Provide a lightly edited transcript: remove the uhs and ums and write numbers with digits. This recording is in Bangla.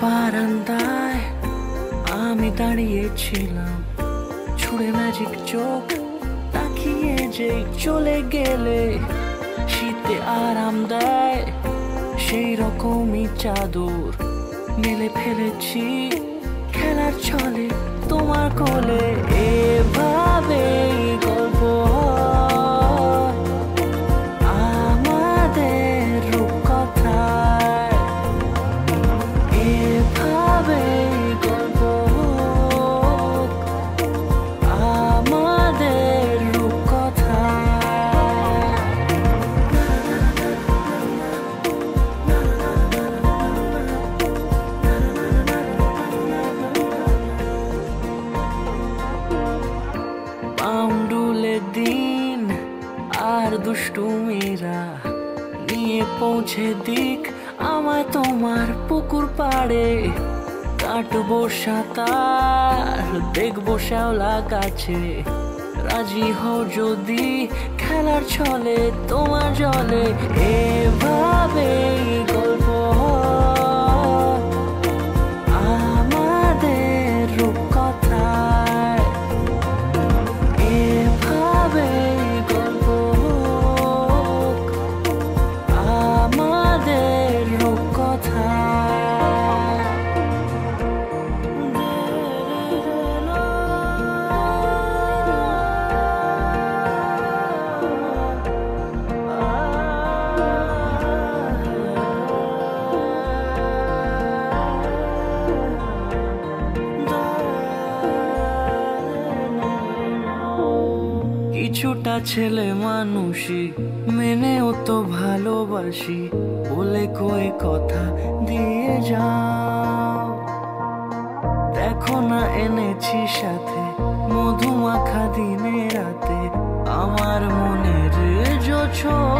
বারান্দায় আমি দাঁড়িয়েছিলাম, ছুঁড়ে ম্যাজিক চোখ তাকিয়ে যেই চলে গেলে, শীতে আরাম দেয় সেই রকমই চাদর মেলে ফেলেছি খেলার ছলে তোমার কোলে। এভাবে গল্প আমাদের রূপকথায়, এভাবে গল্প আমাদের রূপকথায়। পাউন্ডুলে দিন আর দুষ্টুমিরা নিয়ে পৌঁছে দিক আমায় তোমার পুকুর পাড়ে। কাটবো সাঁতার, দেখবো শ্যাওলা গাছে, রাজি হও যদি খেলার ছলে তোমার জলে। এভাবে গল্প আমাদের রূপকথায়, এভাবে গল্প আমাদের রূপকথায়। কিছুটা ছেলে মানুষই মেনেও তো ভালোবাসি, বলে কয়ে কথা দিয়ে যাও। দেখো না এনেছি সাথে মধুমাখা দিনে রাতে আমার মনের জোছর।